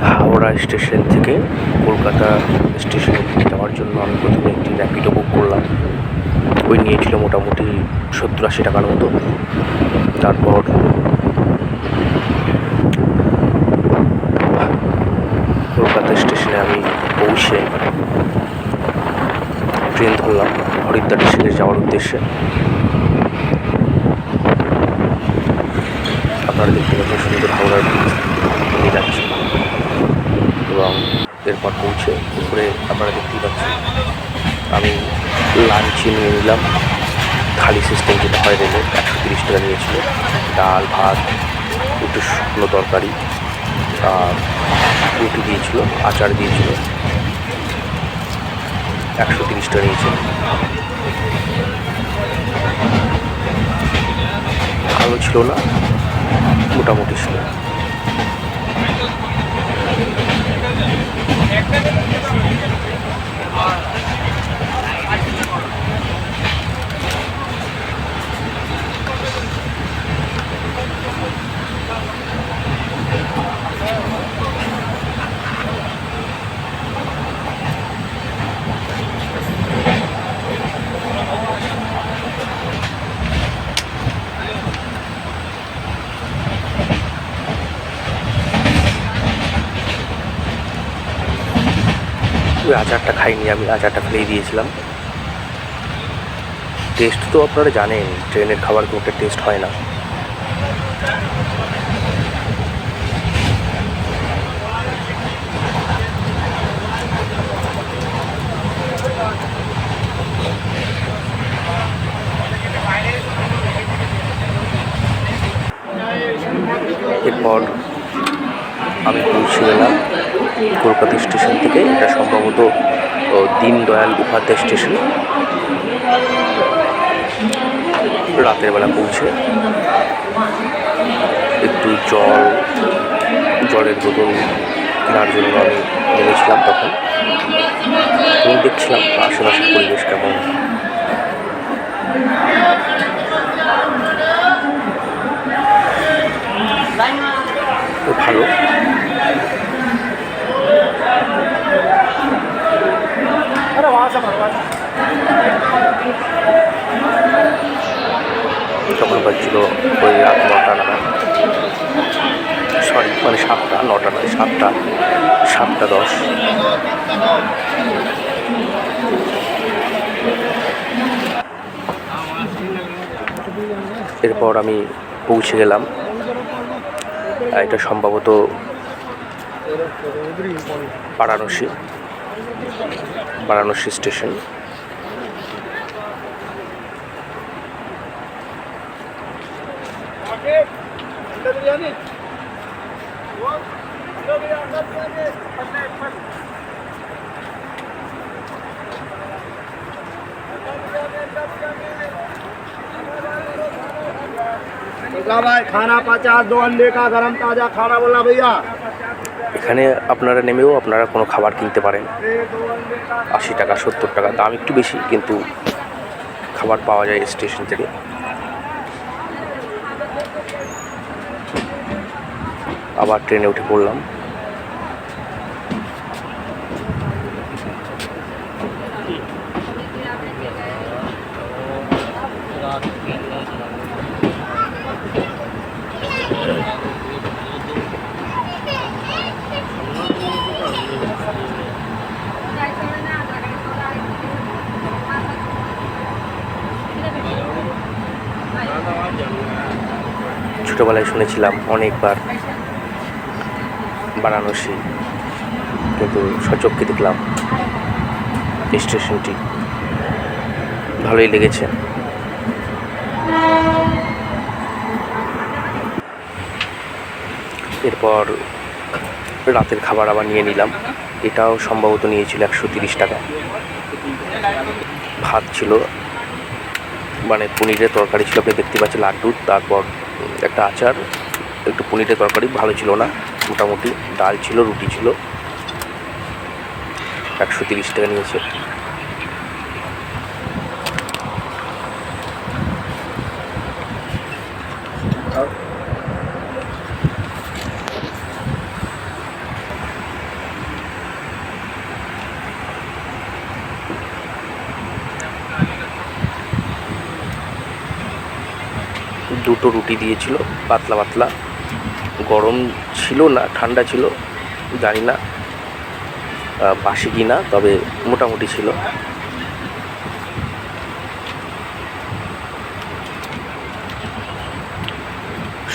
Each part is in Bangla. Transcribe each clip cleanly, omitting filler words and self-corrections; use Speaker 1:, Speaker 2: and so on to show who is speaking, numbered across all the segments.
Speaker 1: হাওড়া স্টেশন থেকে কলকাতা স্টেশনে যাওয়ার জন্য আমি প্রথমে একটি র্যাপিডো বুক করলাম। ওই নিয়েছিল মোটামুটি 70-80 টাকার মতো। তারপর কলকাতা স্টেশনে আমি পৌঁছে ট্রেন ধরলাম হরিদ্বার ঋষিকেশ যাওয়ার উদ্দেশ্যে। আপনারা দেখতে পাচ্ছেন সুন্দর হাওড়ার নিয়ে যাচ্ছে এবং এরপর পৌঁছে দুপুরে আপনারা দেখতেই পাচ্ছেন আমি লাঞ্চে নিয়ে নিলাম থালি সিস্টেম, যেটা হয় রেলে। 130 টাকা নিয়েছিল। ডাল, ভাত, একটু শুকনো তরকারি আর রুটি দিয়েছিল, আচার দিয়েছিল। 130 টাকা নিয়েছিল। ভালো ছিল না, মোটামুটি ছিল। ওই আচারটা খাইনি, আমি আচারটা ফেলেই দিয়েছিলাম। টেস্ট তো আপনারা জানেন, ট্রেনের খাবার কোনোটা টেস্ট হয় না। এরপর আমি পৌঁছে গেলাম কলকাতা স্টেশন থেকে। এটা সম্ভবত দীনদয়াল উপাধ্যায় স্টেশন। রাতের বেলা পৌঁছে একটু জলের বোতল কেনার জন্য আমি নেমেছিলাম। তখন দেখছিলাম আশেপাশের পরিবেশ কেমন। ভালো। তখন বাজছিল ওই রাত 9টা নাগাদ, সরি মানে 7টা, 9টা নয়, 7টা 10। এরপর আমি পৌঁছে গেলাম, এটা সম্ভবত বারাণসী স্টেশন।
Speaker 2: भाई खाना 50, 2 अंडे का गरम ताजा खाना बोला भैया।
Speaker 1: এখানে আপনারা নেমেও আপনারা কোনো খাবার কিনতে পারেন। 80 টাকা 70 টাকা, দাম একটু বেশি, কিন্তু খাবার পাওয়া যায় স্টেশন থেকে। আবার ট্রেনে উঠে পড়লাম। ছোটোবেলায় শুনেছিলাম অনেকবার বারাণসী, কিন্তু সচক্ষে দেখলাম স্টেশনটি, ভালোই লেগেছে। এরপর রাতের খাবার আবার নিয়ে নিলাম। এটাও সম্ভবত নিয়েছিল 130 টাকা। ভাত ছিল, মানে পনিরের তরকারি ছিল, আপনি দেখতে পাচ্ছেন, লাড্ডু, তারপর একটা আচার, একটু পনিরের তরকারি, ভালো ছিল না মোটামুটি। ডাল ছিল, রুটি ছিল। 130 টাকা নিয়েছে। দুটো রুটি দিয়েছিল, পাতলা পাতলা। গরম ছিল না, ঠান্ডা ছিল, জানি না বাসি কি না, তবে মোটামুটি ছিল।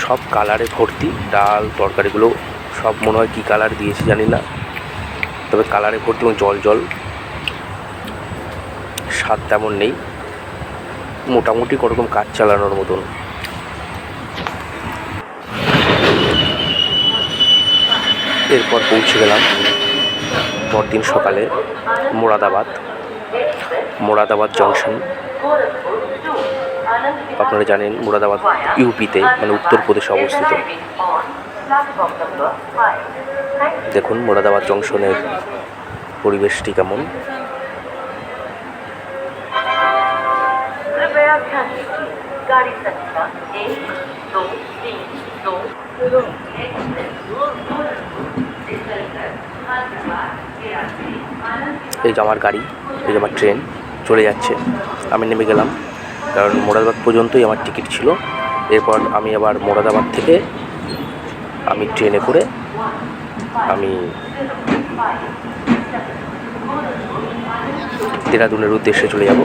Speaker 1: সব কালারে ভর্তি, ডাল তরকারিগুলো সব মনে হয় কী কালার দিয়েছে জানি না, তবে কালারে ভর্তি এবং জল জল। স্বাদ তেমন নেই, মোটামুটি কোনোরকম কাজ চালানোর মতন। এরপর পৌঁছে গেলাম পরদিন সকালে মোরাদাবাদ জংশন। আপনারা জানেন মোরাদাবাদ ইউপিতে, মানে উত্তরপ্রদেশে অবস্থিত। দেখুন মোরাদাবাদ জংশনের পরিবেশটি কেমন। এই যে আমার গাড়ি, এই যে আমার ট্রেন চলে যাচ্ছে। আমি নেমে গেলাম, কারণ মোরাদাবাদ পর্যন্তই আমার টিকিট ছিল। এরপর আমি আবার মোরাদাবাদ থেকে আমি ট্রেনে করে আমি দেরাদুনের উদ্দেশ্যে চলে যাব।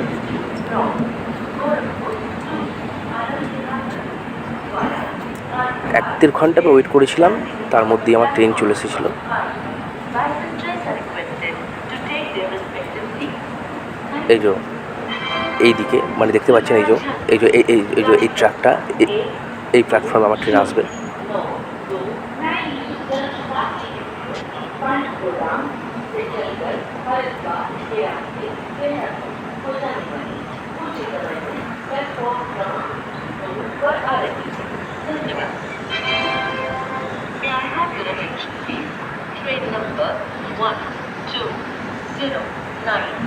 Speaker 1: 1-1.5 ঘন্টা আমি ওয়েট করেছিলাম, তার মধ্যেই আমার ট্রেন চলে এসেছিল। এই যে এই দিকে, মানে দেখতে পাচ্ছেন এই ট্র্যাকটা, এই প্ল্যাটফর্মে আমার ট্রেন আসবে।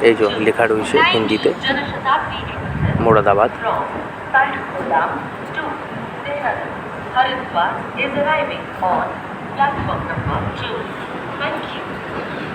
Speaker 1: এই যে লেখা রয়েছে হিন্দিতে Moradabad.
Speaker 3: Haridwar is arriving on platform number 2. Thank you.